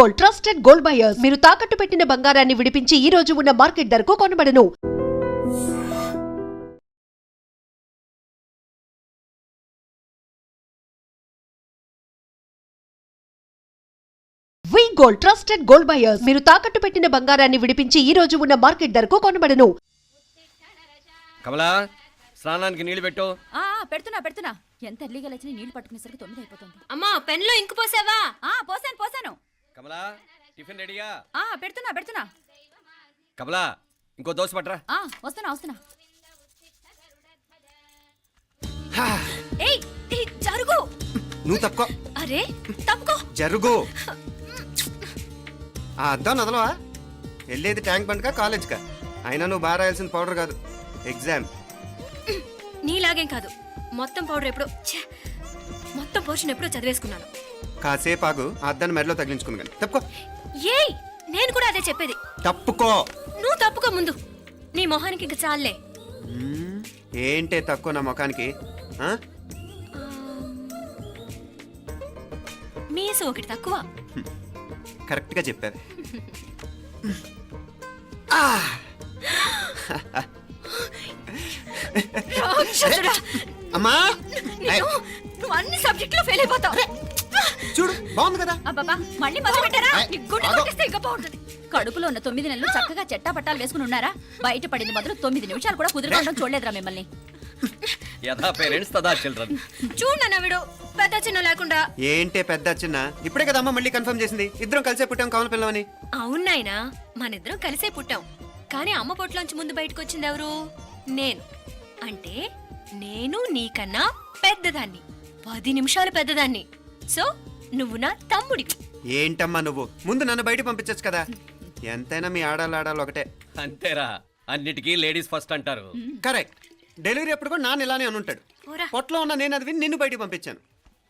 Gold trusted gold buyers మీరు తాకట్టు పెట్టిన బంగారాన్ని విడిపించి ఈ రోజు ఉన్న మార్కెట్ ధరకు కొనబడను. వి గోల్డ్ ట్రస్టెడ్ గోల్డ్ బయర్స్ మీరు తాకట్టు పెట్టిన బంగారాన్ని విడిపించి ఈ రోజు ఉన్న మార్కెట్ ధరకు కొనబడను. కమలా స్నానానికి నీళ్లు పెట్టు. పెడుతున్నా ఎంత ఎర్లీగా లేచిన నీళ్లు పట్టుకునేసరికి 9 అయిపోతుంది. అమ్మా పెన్లో ఇంకు పోసావా? పోసాను. కమలా టిఫిన్ రెడీగా? పెడుతున్నా. కమలా ఇంకో దోశ పట్రా. వస్తున్నా. ఏయ్ జరుగు. నువ్వు తప్పుకో. అరే తప్పుకో. జరుగు. అద్దాం నదలవా? వెళ్ళేది ట్యాంక్ బండ్కా కాలేజ్కా? అయినా నువ్వు బాగా రాయాల్సిన పౌడర్ కాదు, ఎగ్జామ్. నీలాగేం కాదు, మొత్తం పౌడర్ ఎప్పుడో మొత్తం పోర్షన్ ఎప్పుడో చదివేసుకున్నాను. కాసేపు ఆగు, అద్దాన్ని మెడలో తగిలించుకుంది కానీ. తప్పుకో. ఏయ్ నేను కూడా అదే చెప్పేది. తప్పుకో. నువ్వు తప్పుకో ముందు. నీ మొహానికి ఇంక చాలే. ఏంటే తక్కువ నా ముఖానికి? మీసు ఒకటి తక్కువ. కరెక్ట్గా చెప్పావు. అమ్మా నువ్వు అన్ని సబ్జెక్టులో ఫెయిల్ అయిపోతావు. చూడు బాగుంది కదా. అబ్బబ్బా మళ్ళీ మొదలు పెట్టారా? ఇంకా బాగుంటుంది. కడుపులో ఉన్న 9 నెలలు చక్కగా చెట్టా పట్టాలు వేసుకుని ఉన్నారా? బయట పడింది మొదలు 9 నిమిషాలు కూడా కుదురుకోవడం చూడలేదురా మిమ్మల్ని. యథా పేరెంట్స్ తదా చిల్డ్రన్. చూడన్నా వీడు పెద్ద చిన్న లేకుండా. ఏంటే పెద్ద చిన్న? ఇప్పుడే కదా అమ్మ మళ్ళీ కన్ఫర్మ్ చేసింది ఇద్దరం కలిసే పుట్టాం కావాలి పిల్లవని. అవునాయినా మనిద్దరం కలిసే పుట్టాం, కానీ అమ్మ పొట్లోంచి ముందు బయటకు వచ్చింది ఎవరు? నేను. అంటే నేను నీకన్నా పెద్దదాన్ని, 10 నిమిషాలు పెద్దదాన్ని. సో నువ్వు నా తమ్ముడి. ఏంటమ్మా నువ్వు? ముందు నన్ను బయట పంపించచ్చు కదా. ఎంతైనా మీ ఆడాలు ఒకటే. అంతేరా, అన్నిటికీ లేడీస్ ఫస్ట్ అంటారు. కరెక్ట్. డెలివరీ అప్పుడు కూడా నాన్న ఇలానే అని ఉంటాడు. పొట్టలో ఉన్న నేను అది విని నిన్ను బయటికి పంపించాను.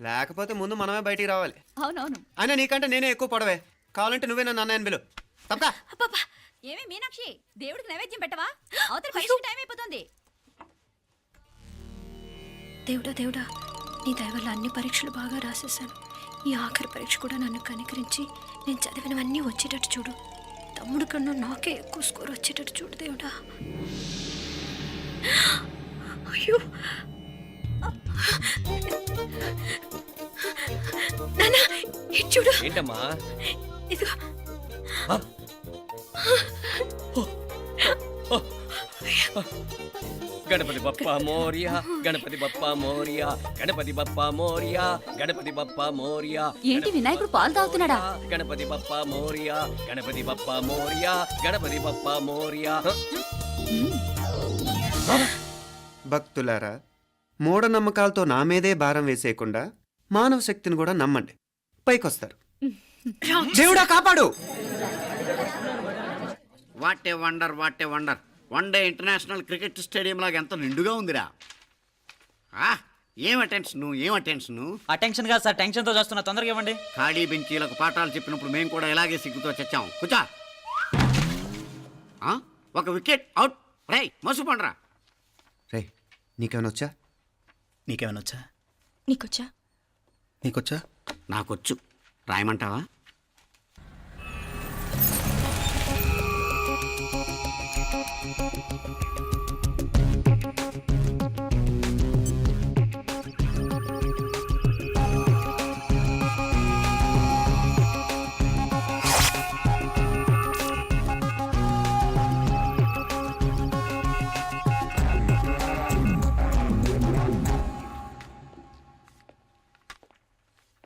లేకపోతే ముందు మనమే బయటికి రావాలి. అవునవును. అయినా నీకంటే నేనే ఎక్కువ పొడవే. కావాలంటే నువ్వే నన్ను అన్నయ్యను పిలు. తప్పకా. ఏమి మీనాక్షి, దేవుడికి నైవేద్యం పెట్టవా? అవతల పరీక్ష టైం అయిపోతుంది. దేవుడా నీ దయ వల్ల అన్ని పరీక్షలు బాగా రాసేసాను. ఈ ఆఖరి పరీక్ష కూడా నన్ను కనికరించి నేను చదివినవన్నీ వచ్చేటట్టు చూడు. తమ్ముడు కన్నా నాకే ఎక్కువ స్కోర్ వచ్చేటట్టు చూడు దేవుడా. అయ్యో నాన్నా చూడు. ఏంటమ్మా? ఇదిగో. గణపతి బప్పా మోరియా, గణపతి బప్పా మోరియా, గణపతి బప్పా మోరియా, గణపతి బప్పా మోరియా. ఏంటి వినాయకుడు పాలు తాగుతున్నాడా? గణపతి బప్పా మోరియా, గణపతి బప్పా మోరియా, గణపతి బప్పా మోరియా. భక్తులారా, మూఢనమ్మకాలతో నా మీదే భారం వేసేయకుండా మానవ శక్తిని కూడా నమ్మండి, పైకొస్తారు. దేవుడా కాపాడు. What a wonder. One day international cricket stadium లాగా ఎంత నిండుగా ఉందిరా. ఏం అటెన్షన్? అటెన్షన్ కాదు సార్, టెన్షన్తో చూస్తున్నా. తొందరగా ఇవ్వండి. ఖాళీ బెంచీలకు పాఠాలు చెప్పినప్పుడు మేము కూడా ఇలాగే సిగ్గుతో చచ్చాం. కూర్చో. ఒక వికెట్ అవుట్. రై మసు పండరా. రే నీకేమైనా వచ్చా? నీకేమైనా వచ్చా? నీకొచ్చా? నాకొచ్చు. రాయమంటావా?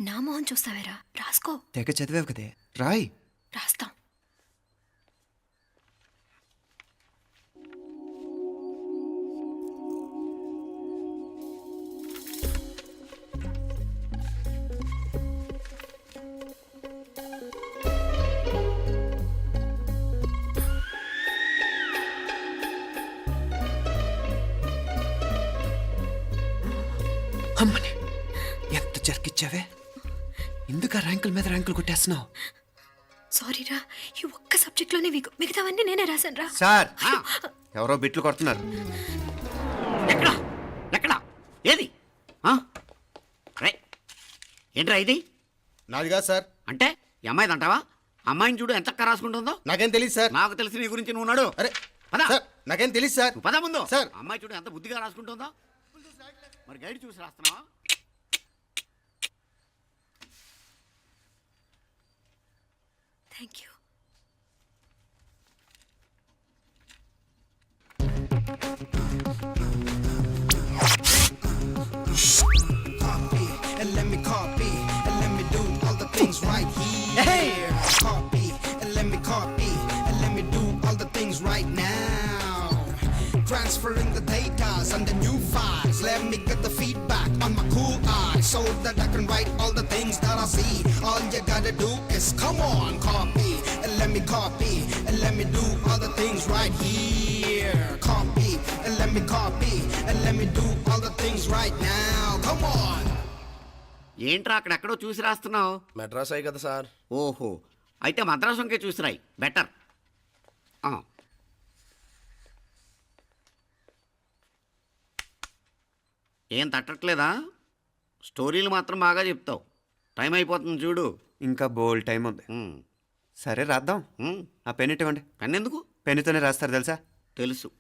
నా మొహం చూస్తావేరా? రాసుకో. తెగ చదివావు కదే, రాయ్. రాస్తాం. అమ్మని ఎంత జరికిచ్చావే. ఎందుకు ర్యాంకుల మీద ర్యాంకులు కొట్టేస్తున్నావు? సారీరా, ఈ ఒక్క సబ్జెక్ట్లోనే మిగతావన్నీ నేనే రాశాను రా. సార్ ఎవరో బిట్లు కొడుతున్నారు. ఎక్కడ ఏది? ఏంట్రా ఇది? నాది కాదు సార్. అంటే ఈ అమ్మాయిది అంటావా? అమ్మాయిని చూడు ఎంత రాసుకుంటుందో. నాకేం తెలియదు సార్. నాకు తెలిసి నీ గురించి నువ్వు ఉన్నాడు. అరే పద. సార్ నాకేం తెలియదు సార్. నువ్వు పద ముందు. సార్. అమ్మాయి చూడు ఎంత బుద్ధిగా రాసుకుంటుందో. మరి గైడ్ చూసి రాస్తున్నావా? Thank you. And let me copy, and let me do all the things right here. Copy, and let me copy, and let me do all the things right now. Transferring the data and the new files. Let me get the feedback on my cool eyes so that I can write all the things that I see. All you gotta do is come on, copy, and let me copy, and let me do all the things right here. Copy, and let me copy, and let me do all the things right now. Come on. ఏంట్రా అక్కడెక్కడో చూసి రాస్తున్నావు? మెడ్రాస్ అయ్యి కదా sir. ఓహో, అయితే మద్రాసు వంకే చూసి రాయి, better. ఏం తట్టట్లేదా? స్టోరీలు మాత్రం బాగా చెప్తావు. టైం అయిపోతుంది చూడు. ఇంకా బోల్డ్ టైం ఉంది. సరే రాద్దాం. ఆ పెన్ ఇవ్వండి. పెన్ ఎందుకు? పెన్నుతోనే రాస్తారు తెలుసా? తెలుసు.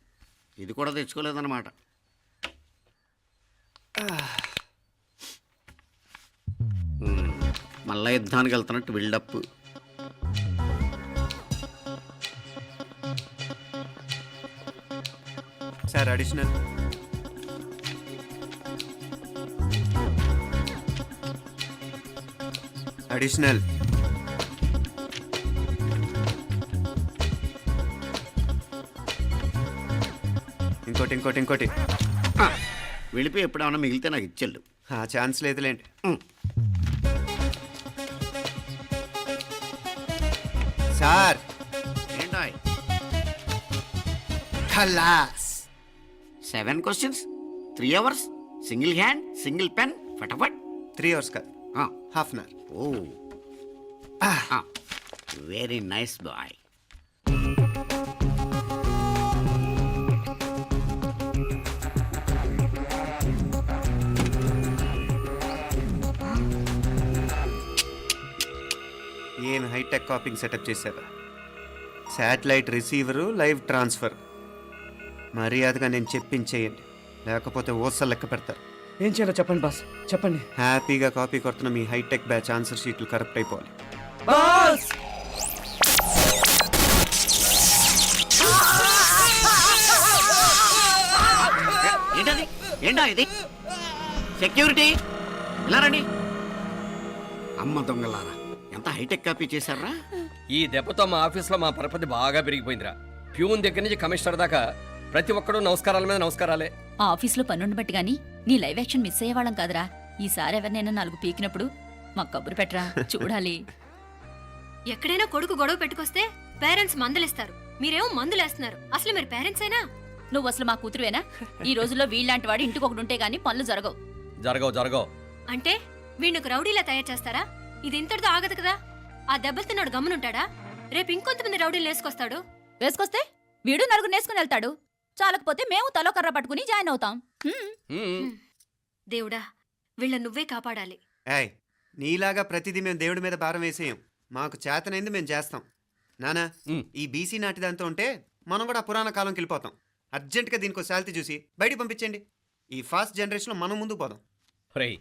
ఇది కూడా తెచ్చుకోలేదన్నమాట. మళ్ళా యుద్ధానికి వెళ్తున్నట్టు బిల్డప్. Sir additional. అడిషనల్. ఇంకోటి ఇంకోటి ఇంకోటి. వెళ్ళిపోయి ఎప్పుడేమన్నా మిగిలితే నాకు ఇచ్చెళ్ళు. ఆ ఛాన్స్ లేదులేండి. సార్ ఏంటాయ్? ఖలాస్. 7 questions, 3 hours, single hand, single pen, ఫటాఫట్. 3 hours కాదు, half an hour. Oh, very nice boy. ఏం హైటెక్ కాపింగ్ సెటప్ చేశారు. Satellite receiver, live transfer. మర్యాదగా నేను చెప్పించేయండి, లేకపోతే ఓసలు లెక్క పెడతారు. ఏం చేయాలో చెప్పండి బాస్, చెప్పండి. హ్యాపీగా కాపీ కొడుతున్న మీ హైటెక్ బ్యాచ్ ఆన్సర్ షీట్లు కరెక్ట్ అయిపోవాలి. బాస్ ఏంటది? ఏంటా ఇది? సెక్యూరిటీ ఇలా రండి. అమ్మ దొంగలారా, ఎంత హైటెక్ కాపీ చేశారా? ఈ దెబ్బతో మా ఆఫీస్లో మా పరపతి బాగా పెరిగిపోయిందిరా. ప్యూన్ దగ్గర నుంచి కమిషనర్ దాకా ప్రతి ఒక్కడు నమస్కారాల మీద నమస్కారాలే. ఆ ఆఫీస్లో పనుండి బట్టి గాని నీ లైవ్ యాక్షన్ మిస్ అయ్యేవాళ్ళం కాదురా. ఈసారి ఎవరినైనా 4 పీకినప్పుడు మాకు కబురు పెట్టరా, చూడాలి. ఎక్కడైనా కొడుకు గొడవ పెట్టుకొస్తే పేరెంట్స్ మందులిస్తారు, మీరేమో మందులేస్తున్నారు. అసలు మీరు పేరెంట్స్ అయినా? నువ్వు అసలు మా కూతురువేనా? ఈ రోజుల్లో వీళ్ళంటి వాడు ఇంటికి ఒకటి ఉంటే గానీ పనులు జరగవు. జరగవు. అంటే వీణ్ణకు రౌడీలా తయారు చేస్తారా? ఇది ఇంతటితో ఆగదు కదా. ఆ దెబ్బలు తిన్నాడు గమ్మునుంటాడా? రేపు ఇంకొంతమంది రౌడీలు వేసుకొస్తాడు. వేసుకొస్తే వీడు నలుగురు నేసుకుని వెళ్తాడు. చాలకపోతే మేము తలో కర్ర పట్టుకుని జాయిన్ అవుతాం. దేవుడా, వీళ్ళ నువ్వే కాపాడాలి. ఏయ్, నీలాగా ప్రతిదీ మేము దేవుడి మీద భారం వేసేయం. మాకు చేతనైంది మేము చేస్తాం. నానా, ఈ బీసీ నాటి దాంతో ఉంటే మనం కూడా పురాణ కాలంకి వెళ్ళిపోతాం. అర్జెంటుగా దీనికి శాలిటీ చూసి బయటికి పంపించండి. ఈ ఫాస్ట్ జనరేషన్లో మనం ముందుకు పోదాం. రేయ్,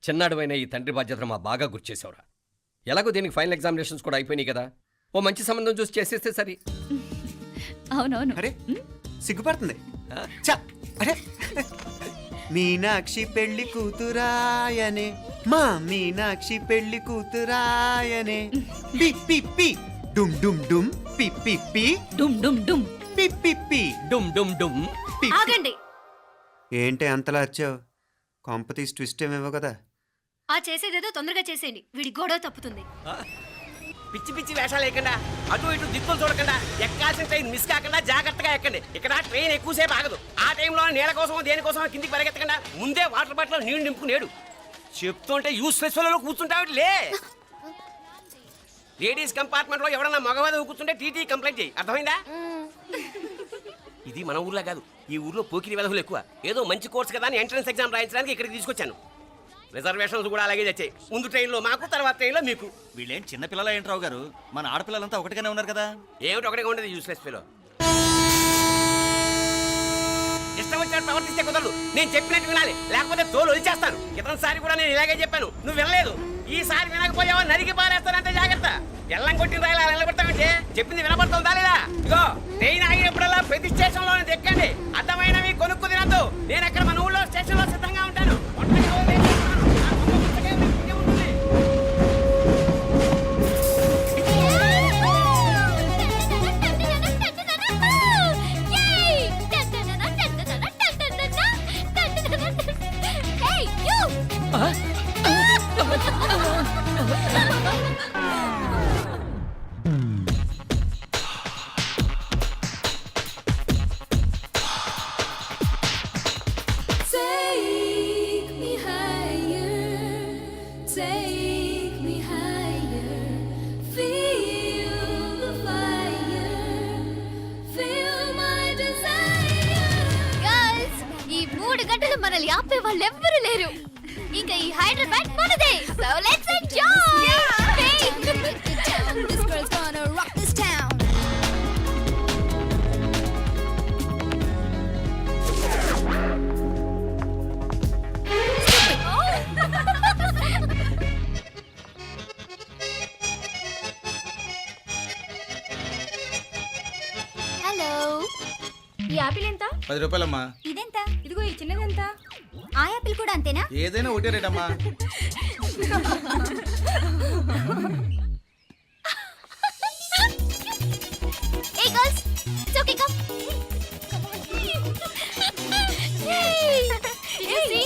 చిన్నాడువైన ఈ తండ్రి బాధ్యతను మా బాగా గుర్చేసావురా. ఎలాగో దీనికి ఫైనల్ ఎగ్జామినేషన్స్ కూడా అయిపోయినాయి కదా, ఓ మంచి సంబంధం చూసి చేసేస్తే సరి. అవునవును. అరే సిగ్గుపడుతుంది. ఛ, అరే మీనాక్షి పెళ్లి కూతురాయనే, మా మీనాక్షి పెళ్లి కూతురాయనే. పి పి పి డుమ్ డుమ్ డుమ్, పి పి పి డుమ్ డుమ్ డుమ్, పి పి పి డుమ్ డుమ్ డుమ్. పి. ఆగండి. ఏంటి అంతలా వచ్చావు? కాంపతీస్ ట్విస్ట్ ఏమేవో కదా. ఆ చేసేదేదో తొందరగా చేసేయండి, వీడి గొడవ తప్పుతుంది. పిచ్చి పిచ్చి వేషాలు లేకుండా, అటు ఇటు దిక్కులు చూడకుండా, ఎక్కాల్సిన ట్రైన్ మిస్ కాకుండా జాగ్రత్తగా ఎక్కండి. ఇక్కడ ట్రైన్ ఎక్కువసేపు ఆగదు. ఆ టైంలో నీళ్ళ కోసం దేనికోసం కిందికి పరిగెత్తకుండా ముందే వాటర్ బాటిల్ నీళ్లు నింపుకునేడు. చెప్తుంటే యూస్లెస్ లో కూర్చుంటావు. లే, లేడీస్ కంపార్ట్మెంట్ లో ఎవడన్నా మగవాద కూర్చుంటే టీటీ కంప్లైంట్ చేయి, అర్థమైందా? ఇది మన ఊర్లో కాదు, ఈ ఊర్లో పోకిరి వెధవులు ఎక్కువ. ఏదో మంచి కోర్స్ కదా అని ఎంట్రన్స్ ఎగ్జామ్ రాయించడానికి ఇక్కడికి తీసుకొచ్చాను. రిజర్వేషన్స్ కూడా అలాగే తెచ్చాయి. ముందు ట్రైన్లో మాకు, తర్వాత ట్రైన్లో మీకు. వీళ్ళేం చిన్న పిల్లలు ఏంట్రావు గారు, మన ఆడపిల్లలంతా ఒకటిగానే ఉన్నారు కదా. ఏమిటి ఒకటిగా ఉండేది యూస్లెస్ ఫీలో. ఇష్టం వచ్చినట్టు ప్రవర్తిస్తే కుదరదు. నేను చెప్పినట్టు వినాలి, లేకపోతే తోలు వచ్చేస్తాను. క్రితంసారి కూడా నేను ఇలాగే చెప్పాను, నువ్వు వినలేదు. ఈసారి వినకపోయావో నరికి పారేస్తానంటే జాగ్రత్త. ఎల్లం కొట్టిన రాయిలా నిలబడతామంటే చెప్పింది వినపడుతుందా లేదా? ఇగో ట్రైన్ ఆగినప్పుడల్లా ప్రతి స్టేషన్ లోనే దెక్కండి. అర్థమైనవి కొనుక్కు తినద్దు. నేను అక్కడ మన ఊళ్ళో స్టేషన్ లో సిద్ధంగా ఉంటాను. ఒంటరిగా వదిలేస్తున్నాను. నా గొప్ప పుస్తకం మీకు పుణ్యం ఉంటుంది. ఈ 3 గంటలు మనల్ని ఆపే వాళ్ళు ఎవ్వరూ లేరు. ఇంకా ఈ హైదరాబాద్ మనదే. So let's enjoy. This girl's gonna rock this town. Hello, ఈ యాపిల్ ఎంత? 10 రూపాయలమ్మా. ఇదెంత? ఇదిగో ఈ చిన్నదెంత? ఆ యాపిల్ కూడా అంతేనా? ఏదైనా ఒకటే రేట్ అమ్మా. Hey girls, it's okay, come. Come on. Yay! Did you see?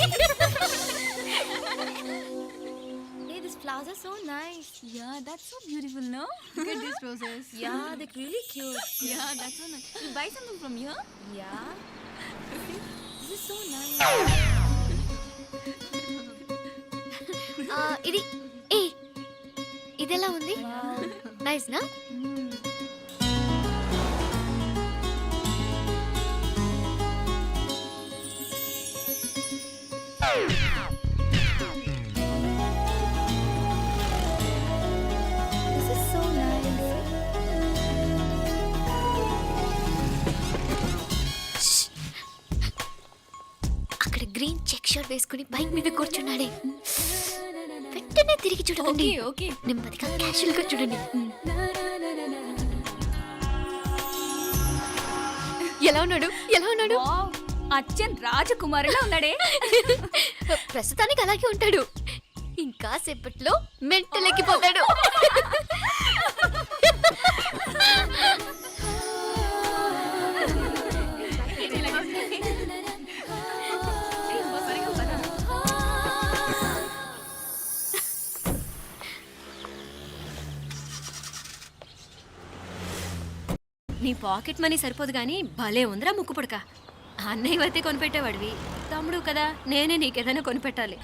Hey, these flowers are so nice. Yeah, that's so beautiful, no? Look at these roses. Yeah, they're really cute. Yeah, that's so nice. You buy something from here? Yeah. This is so nice. ఇది ఏ ఇదెలా ఉంది? Nice నా? This is so nice. అక్కడ green check shirt వేసుకుని bike మీద కూర్చున్నాడే. వెంటనే తిరిగి చూడండి. ఓకే, నెమ్మదిగా క్యాషువల్ గా చూడండి. ఎలా ఉన్నాడు? ఎలా ఉన్నాడు? అచ్చన్ రాజకుమారిలా ఉన్నాడే. ప్రస్తుతానికి అలాగే ఉంటాడు. ఇంకా సేపట్లో మెంటలెక్కిపోతాడు. నీ పాకెట్ మనీ సరిపోదు గానీ భలే ఉందిరా ముక్కు పుడక. అన్నయ్య అయితే కొనిపెట్టేవాడివి, తమ్ముడు కదా నేనే నీకేదైనా కొనిపెట్టాలి.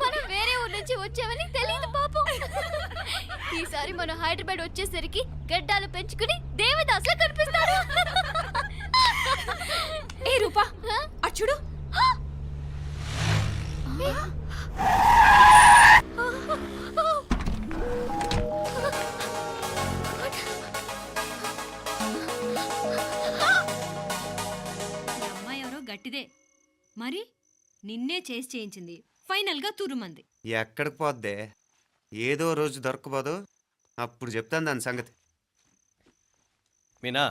మనం వేరే ఊరు నుంచి వచ్చామని తెలియదు పాపం. ఈసారి మనం హైదరాబాద్ వచ్చేసరికి గడ్డాలు పెంచుకుని దేవదాసులా కనిపిస్తాడు. ఏ రూపా, అటు చూడు. గట్టిదే మరి, నిన్నే చేసి చేయించింది. ఫైనల్ గా తురుమంది. ఎక్కడికి పోద్దే? ఏదో రోజు దొరకబోదు, అప్పుడు చెప్తాను దాని సంగతి. మీనా,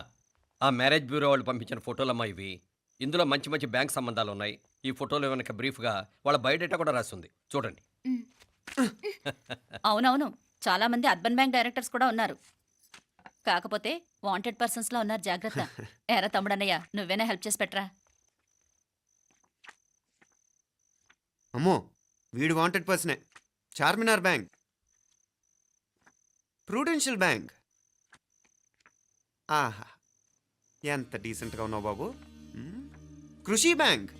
ఆ మ్యారేజ్ బ్యూరో వాళ్ళు పంపించిన ఫోటోలమ్మా ఇవి. ఇందులో మంచి మంచి బ్యాంక్ సంబంధాలు ఉన్నాయి. ఈ ఫోటోలో వెనక బ్రీఫ్గా వాళ్ళ బయోడేటా కూడా రాస్తుంది, చూడండి. అవునవును, చాలా మంది అర్బన్ బ్యాంక్ డైరెక్టర్స్ కూడా ఉన్నారు. కాకపోతే వాంటెడ్ పర్సన్స్ లా ఉన్నారు, జాగ్రత్త. ఎరా తమ్ముడన్నయ్య, నువ్వేనా హెల్ప్ చేసి పెట్టరా? అమ్మో, వీడు వాంటెడ్ పర్సనే. Charminar bank, prudential bank. ఆహా, ఎంత డీసెంట్గా ఉన్నావు బాబు. కృషి బ్యాంక్.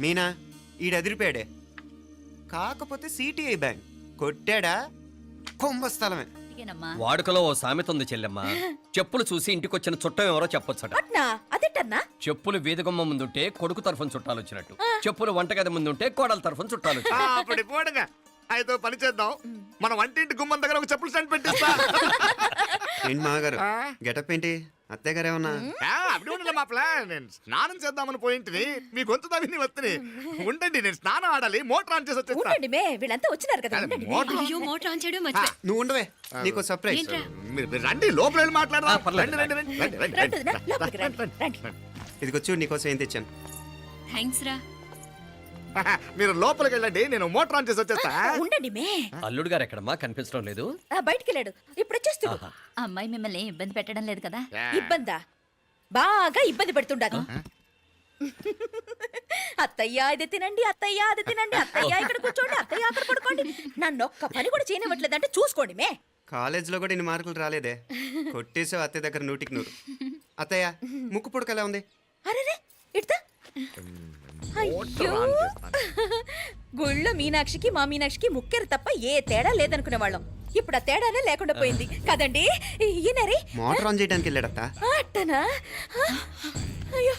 మీనా, ఈడు ఎదిరిపాడే. కాకపోతే సిటిఐ బ్యాంక్ కొట్టాడా? కుంభస్థలమే. అలాగేనమ్మా. వాడుకలో ఓ సామెత ఉంది చెల్లెమ్మ, చెప్పులు చూసి ఇంటికొచ్చిన చుట్టం ఎవరో చెప్పొచ్చట. అదేటన్నా? చెప్పులు వీధగుమ్మ ముందుంటే కొడుకు తరఫున చుట్టాలు వచ్చినట్టు, చెప్పులు వంటగది ముందుంటే కోడల తరఫున చుట్టాలు వచ్చినట్టు. అప్పుడు పోడుగా అయితే పని చేద్దాం, మన వంటింటి గుమ్మం దగ్గర ఒక చెప్పులు స్టాండ్ పెట్టిస్తా. ఏంటి మామగారు గెటప్ ఏంటి? అత్తయ్య గారు ఏమన్నా? అప్పుడు ఉండలే మా ప్లాన్. నేను స్నానం చేద్దామని పోయింటిని, మీ గొంతు తవ్విని వస్తుంది. ఉండండి, నేను స్నానం ఆడాలి, మోటార్ ఆన్ చేసి వచ్చేస్తా. వీళ్ళంతా వచ్చినారు కదా. మోటార్ అయ్యో మోటార్ ఆన్ చేయడం మర్చిపోయా. నువ్వు ఉండవే, నీకు సర్ప్రైజ్. ఏంట్రా? మీరు రండి, లోపల వెళ్ళి మాట్లాడదాం. పర్లేదు. రండి, రండి, రండి, రండి, రండి, రండి. ఇదిగో చూడు, నీకోసం ఏం తెచ్చాను. థ్యాంక్స్ రా. మీరు లోపలికి వెళ్ళండి, నేను మోటార్ ఆన్ చేసి వచ్చేస్తా. ఉండండి మే. అల్లుడు గారు ఎక్కడమ్మా కనిపించడం లేదు? బయటికి వెళ్ళాడు, ఇప్పుడు వచ్చేస్తూ. ఆహా. అమ్మాయి మిమ్మల్ని ఇబ్బంది పెట్టడం లేదు కదా? యా. ఇబ్బందా? బాగా ఇబ్బంది పెడుతుండదు. అత్తయ్య ఇది తినండి, అత్తయ్య అది తినండి, అత్తయ్య ఇక్కడ కూర్చోండి, అత్తయ్య అక్కడ పడుకోండి. నన్ను ఒక్క పని కూడా చేయనివ్వట్లేదంటే చూసుకోండి మే. కాలేజీలో కూడా ఇన్ని మార్కులు రాలేదే. కొట్టేసావు అత్తయ్య దగ్గర 100కి 100. అత్తయ్య ముక్కు పుడక ఎలా ఉంది? అరే ఇడతా. అయ్యో, గుళ్ళో మీనాక్షికి మా మీనాక్షికి ముక్కెరు తప్ప ఏ తేడా లేదనుకునే వాళ్ళం. ఇప్పుడు ఆ తేడానే లేకుండా పోయింది కదండి. ఈయనరి మోటార్ ఆన్ చేయడానికి వెళ్ళాడత్త. అట్టనా? అయ్యో,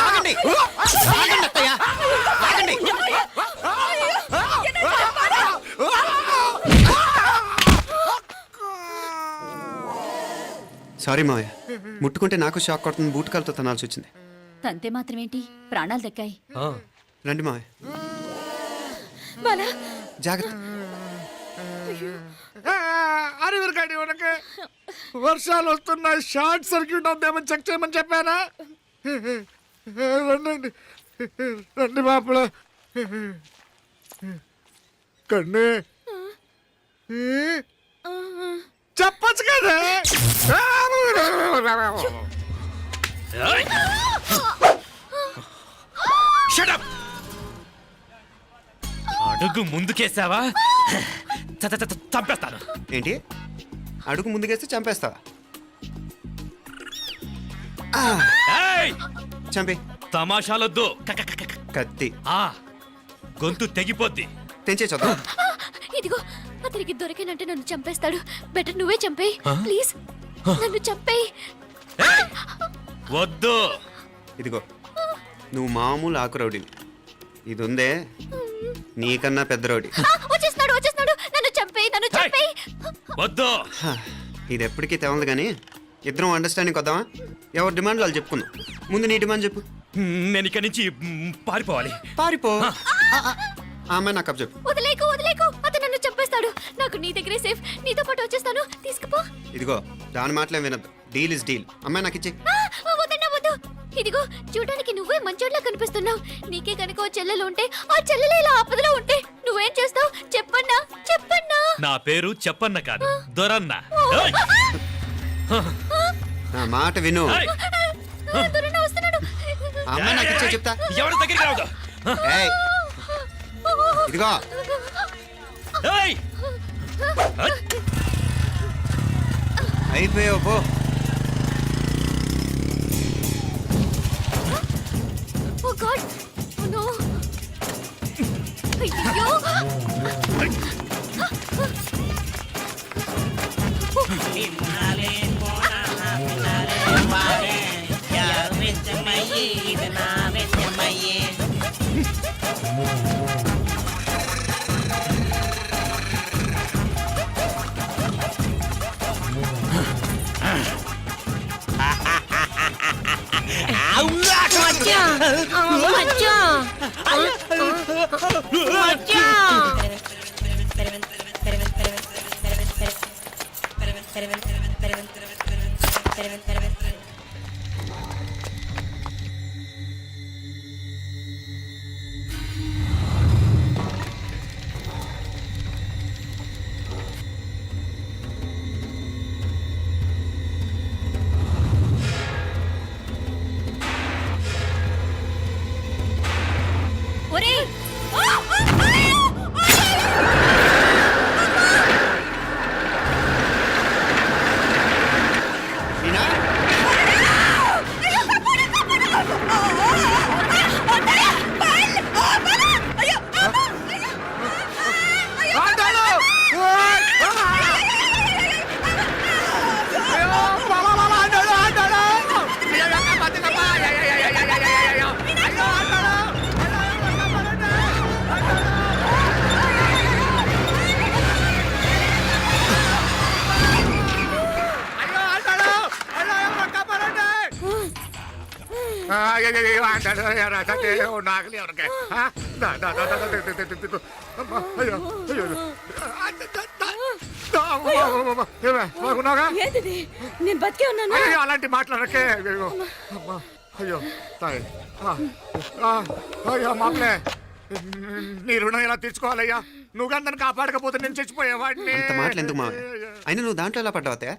ఆగండి, ఆగండి అత్తయ్య, ఆగండి. సారీ మావయ్య, ముట్టుకుంటే నాకు షాక్ కొడుతుంది, బూటకాలతో తనాల్సి వచ్చింది. తంతే మాత్రమేంటి, ప్రాణాలు దక్కాయి. ఆ, రండి మావయ్య, బాలా, జాగ్రత్త. అరివిరకాడి ఉనకే వర్షాలు వస్తున్నాయి, షార్ట్ సర్క్యూట్ అవుతామని చెక్ చేయమని చెప్పానా? రండి, రండి మాపల. కన్నే చెప్పచ్చు కదా. అడుగు ముందుకేసావా చంపేస్తాను. ఏంటి? అడుగు ముందుకేస్తే చంపేస్తావా? చంపే. తమాషాలొద్దు. కత్తి గొంతు తెగిపోద్ది. తెంచే చదువు. ఇదిగో అతనికి దొరికినంటే నన్ను చంపేస్తాడు. బెటర్ నువ్వే చంపేయి ప్లీజ్, నన్ను చంపేయి. వద్దు. ఇదిగో, నువ్వు మామూలు ఆకు రౌడీని, ఇది ఉందే నీకన్నా పెద్ద రౌడీ. వచ్చేస్తున్నాడు, నన్ను చంపేయి, నన్ను చంపేయి. వద్దు. హ, ఇది ఎప్పటికీ తెవలదు కానీ ఇద్దరం అండర్స్టాండింగ్ వద్దామా? ఎవరి డిమాండ్ వాళ్ళు చెప్పుకుందాం. ముందు నీ డిమాండ్ చెప్పు. నేను ఇక్కడి నుంచి పారిపోవాలి. పారిపో. ఆ అమ్మాయి నాకు అప్ చెప్పు. వదిలేకు, అతను నన్ను చంపేస్తాడు. నాకు నీ దగ్గరే సేఫ్, నీతో పాటు వచ్చేస్తాను, తీసుకుపో. ఇదిగో, దాని మాటలే వినద్దు. Deal is deal. అమ్మాయి నాకు ఇచ్చి. వద్దు. ఇదిగో చూడడానికి నువ్వే మంచోట్లా కనిపిస్తున్నావు. నీకే కనుక ఓ చెల్లెలు ఉంటే, ఆ చెల్లెలు ఇలా ఆపదలో ఉంటే నువ్వేం చేస్తావు చెప్పన్నా? నా పేరు చెప్పన్న కాదు, దొరన్న. నా మాట విను. దొరన్న వస్తున్నాడు. ఆ అమ్మాయి నాకు ఇచ్చే చెప్తా. ఎవరి దగ్గరికి రావద్దు. ఏయ్, ఇదిగో, ఏయ్! అయిపోయావు పో. ఓ గాడ్, ఓ నో. అయ్యో, నాగలి ఎవరికే నేను బతికే ఉన్నాను. అలాంటి మాట్లాడకే. అయ్యో తాయి. అయ్యో మామలే, నీ రుణం ఎలా తీర్చుకోవాలయ్యా? నువ్వు అందరిని కాపాడకపోతే నేను చచ్చిపోయేవాడిని. అంత మాటలు ఎందుకు మావయ్య? అయినా నువ్వు దాంట్లో ఎలా పడ్డావు అత్తయ్య?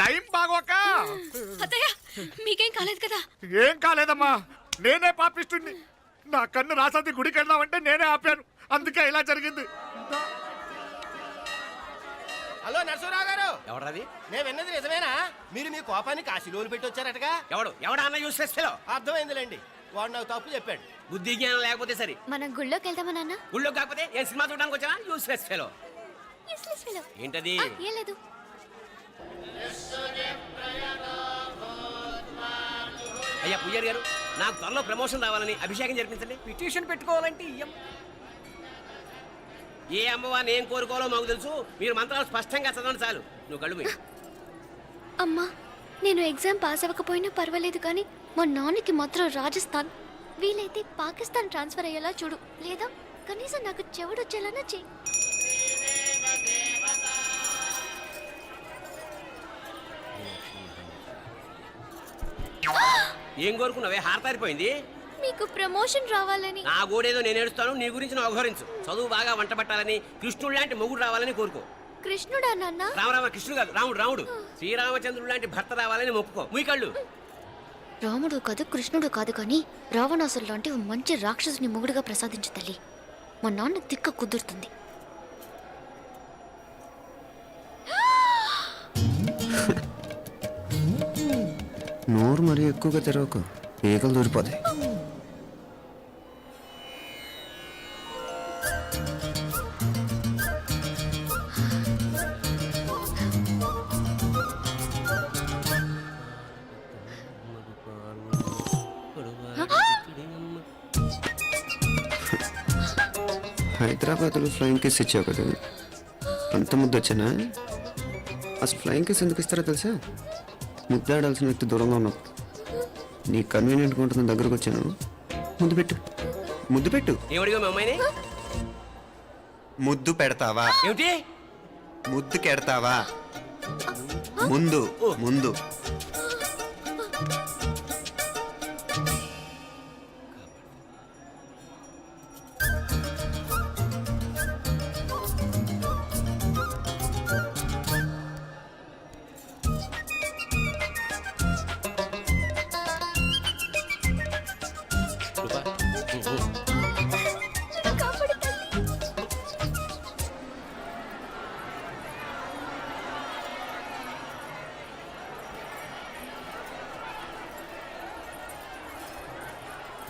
టైం బాగోక. అత్తయ్య మీకేం కాలేదు కదా? ఏం కాలేదమ్మా, నేనే పాపిస్తుంది. నా కన్ను రాసాది గుడికి వెళ్దామంటే నేనే ఆపాను, అందుకే ఇలా జరిగింది. హలో నరసరావు గారు, ఎవరది? నేను విన్నది నిజమేనా? మీరు మీ కోపాన్ని కాశీలోలు పెట్టి వచ్చారటగా? ఎవడా అన్న యూస్లెస్ ఫెలో. అర్థమైందిలేండి, వాడు నాకు తప్పు చెప్పాడు. బుద్ధి జ్ఞానం లేకపోతే సరే. మనం గుళ్ళోకి వెళ్దామా నాన్న? ఊళ్ళో కాకపోతే ఏం సినిమా చూడడానికి వచ్చావా? Useless fellow. Useless fellow. ఏంటది? ఏం లేదు. అయ్యా పుయ్యర్ గారు, నాకు త్వరలో ప్రమోషన్ రావాలని అభిషేకం జరిపించండి. పిటిషన్ పెట్టుకోవాలంటే ఏ అమ్మవారిని ఏం కోరుకోవాలో మాకు తెలుసు. మీరు మంత్రాలు స్పష్టంగా చదవండి చాలు. నువ్వు కళ్ళు పోయి. అమ్మా, నేను ఎగ్జామ్ పాస్ అవ్వకపోయినా పర్వాలేదు, కానీ మా నాన్నకి మాత్రం రాజస్థాన్, వీలైతే పాకిస్తాన్ ట్రాన్స్ఫర్ అయ్యేలా చూడు, లేదా కనీసం నాకు చెవుడు వచ్చేలానా చెయ్యి. ఏం కోరుకున్నావే? హారతారిపోయింది. మీకు ప్రమోషన్ రావాలని. నా గోడేదో నేను ఏడుస్తాను, నీ గురించి నువ్వు అవహరించు. చదువు బాగా వంట పట్టాలని, కృష్ణుడు లాంటి మొగుడు రావాలని కోరుకో. కృష్ణుడా నాన్న? రామరామ కృష్ణుడు కాదు, రాముడు. రాముడు శ్రీరామచంద్రుడు లాంటి భర్త రావాలని మొక్కుకో. మీ కళ్ళు. రాముడు కాదు, కృష్ణుడు కాదు, కానీ రావణాసురు లాంటి ఓ మంచి రాక్షసుని మొగుడుగా ప్రసాదించు తల్లి. మా నాన్న తిక్క కుదురుతుంది. నోరు మరీ ఎక్కువగా తెరవకు, ఈకలు దూరిపోతాయి. హైదరాబాద్లో ఫ్లయింగ్ కిస్ ఇచ్చావు కదా, అంత ముద్దు వచ్చానా? అసలు ఫ్లయింగ్ కిస్ ఎందుకు ఇస్తారో తెలుసా? ముద్దాడాల్సిన వ్యక్తి దూరంగా ఉన్నావు. నీ కన్వీనియంట్గా ఉంటుంది, దగ్గరకు వచ్చాను. ముద్దు పెట్టు, ముద్దు పెట్టు. ఏమడిగా మీ అమ్మాయిని? ముద్దు పెడతావా? ఏమిటి? ముద్దు కెడతావా? ముందు ముందు.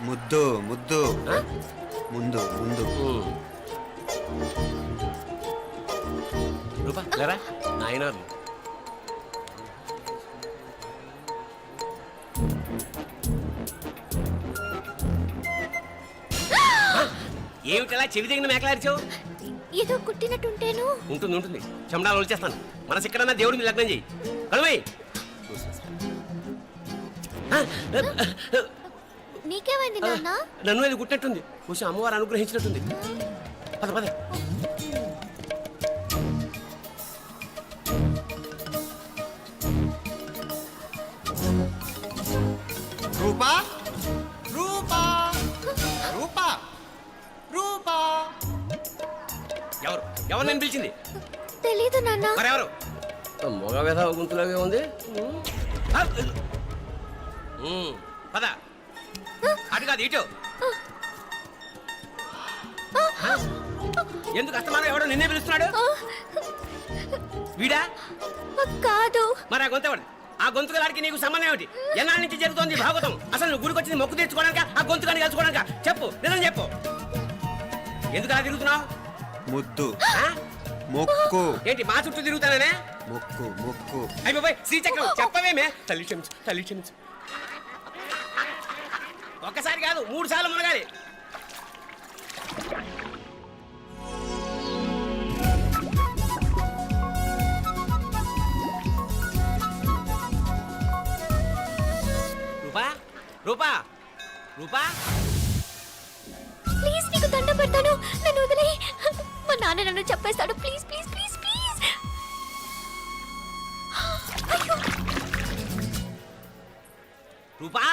ముద్దు ముద్దు. ముందు ముందు. రూపా లేరా నాయనారు. ఏమిటలా చెవి దగ్గర మేకలారిచావు? ఏదో కుట్టినట్టుంటేను. ఉంటుంది ఉంటుంది, చెమడాలు వచ్చేస్తాను. మనసు ఎక్కడన్నా దేవుడి మీద లగ్నం చేయి. కలవై. నీకేమైంది నాన్న? నన్ను అది గుట్టినట్టుంది, కొంచెం అమ్మవారు అనుగ్రహించినట్టుంది. పద పద. రూపా రూపా రూపా రూపా. ఎవరు ఎవరు నేను పిలిచింది? తెలీదు నాన్న. మరెవరు? మొగ వ్యధ గుంతులాగే ఉంది. పద. అటు కాదు ఇటు. ఎందుకు అస్తమానం ఎవడో నిన్నే పిలుస్తున్నాడు? వీడా కాదు. మరి ఆ గొంతు ఆ గొంతుగాడికి నీకు సంబంధం ఏమిటి? ఎన్నాళ్ళ నుంచి జరుగుతోంది భాగవతం? అసలు నువ్వు గుడికి వచ్చింది మొక్కు తీర్చుకోవడానికి, ఆ గొంతుగాని కలుసుకోవడానికి? చెప్పు, నిజం చెప్పు. ఎందుకు అలా తిరుగుతున్నావు? ముద్దు మొక్కు. ఏంటి మా చుట్టూ తిరుగుతానే? మొక్కు మొక్కు. అయిపోయి శ్రీచక్రం చెప్పవేమే? తల్లి క్షమించు, తల్లి క్షమించు. ఒక్కసారి కాదు 3 సార్లు మునగాలి. రూపా రూపా రూపా ప్లీజ్ నీకు దండం పెడతాను, నన్ను వదిలే. మా నాన్న నన్ను చెప్పేస్తాడు. Please please please please. Roopa